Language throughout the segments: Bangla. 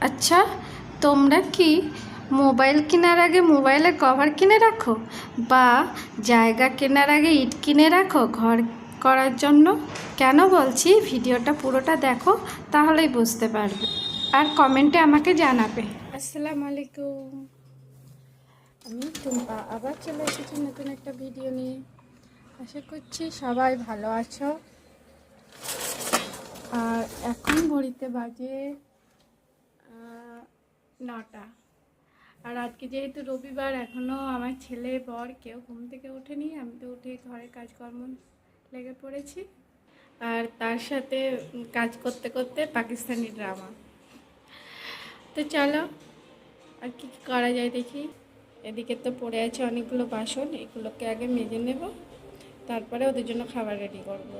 আচ্ছা, তোমরা কি মোবাইল কেনার আগে মোবাইলের কভার কিনে রাখো, বা জায়গা কেনার আগে ইট কিনে রাখো ঘর করার জন্য? কেন বলছি, ভিডিওটা পুরোটা দেখো, তাহলেই বুঝতে পারবে, আর কমেন্টে আমাকে জানাবে। আসসালামু আলাইকুম, আমি টুম্পা আবার চলে এসেছি নতুন একটা ভিডিও নিয়ে। আশা করছি সবাই ভালো আছো। আর এখন ঘড়িতে বাজে 9টা। আর আজকে যেহেতু রবিবার, এখনও আমার ছেলে বর কেউ ঘুম থেকে ওঠেনি। আমি তো উঠে ঘরের কাজকর্ম লেগে পড়েছি, আর তার সাথে কাজ করতে করতে পাকিস্তানি ড্রামা। তো চলো আর কি করা যায় দেখি। এদিকে তো পড়ে আছে অনেকগুলো বাসন, এগুলোকে আগে মেজে নেব, তারপরে ওদের জন্য খাবার রেডি করব।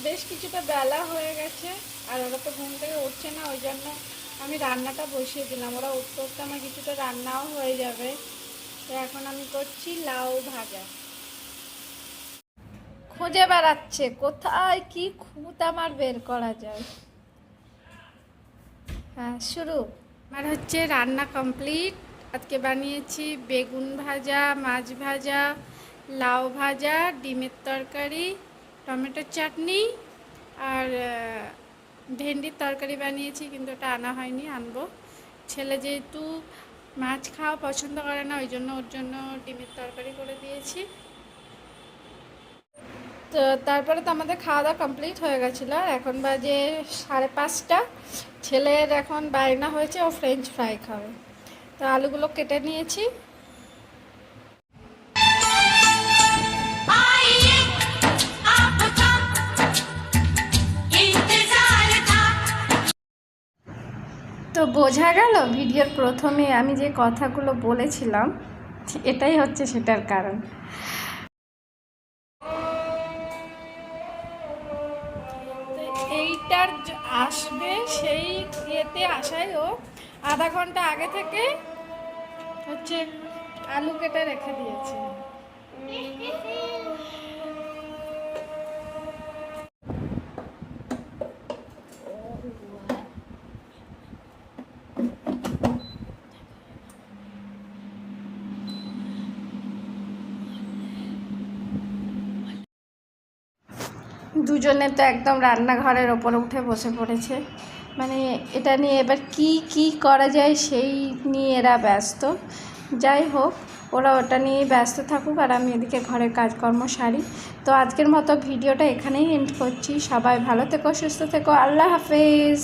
বেশ কিছুটা বেলা হয়ে গেছে, আর ওরা তো ঘুম থেকে উঠছে না, ওই জন্য আমি রান্নাটা বসিয়ে দিলাম। ওরা উঠতে উঠতে আমার কিছুটা রান্নাও হয়ে যাবে। তো এখন আমি করছি লাউ ভাজা। খুঁজে বেড়াচ্ছে কোথায় কি খুঁত আমার বের করা যায়। হ্যাঁ, শুরু। আমার হচ্ছে রান্না কমপ্লিট। আজকে বানিয়েছি বেগুন ভাজা, মাছ ভাজা, লাউ ভাজা, ডিমের তরকারি, টমেটোর চাটনি, আর ভেন্ডির তরকারি বানিয়েছি, কিন্তু ওটা আনা হয়নি, আনবো। ছেলে যেহেতু মাছ খাওয়া পছন্দ করে না, ওই জন্য ওর জন্য ডিমের তরকারি করে দিয়েছি। তো তারপরে তো আমাদের খাওয়া দাওয়া কমপ্লিট হয়ে গেছিলো। আর এখন বাজে 5:30। ছেলের এখন বায়না হয়েছে, ও ফ্রেঞ্চ ফ্রাই খাবে। তো আলুগুলো কেটে নিয়েছি। তো বোঝা গেল ভিডিওর প্রথমে আমি যে কথাগুলো বলেছিলাম, এটাই হচ্ছে সেটার কারণ। এইটার আসবে সেই ইয়েতে আসায় ও আধা ঘন্টা আগে থেকে হচ্ছে আলু কেটে রেখে দিয়েছে। দুজনে তো একদম রান্নাঘরের ওপরে উঠে বসে পড়েছে। মানে এটা নিয়ে এবার কি করা যায় সেই নিয়ে এরা ব্যস্ত। যাই হোক, ওরা ওটা নিয়েই ব্যস্ত থাকুক, আর আমি এদিকে ঘরের কাজকর্ম সারি। তো আজকের মতো ভিডিওটা এখানেই এন্ড করছি। সবাই ভালো থেকো, সুস্থ থেকো, আল্লাহ হাফেজ।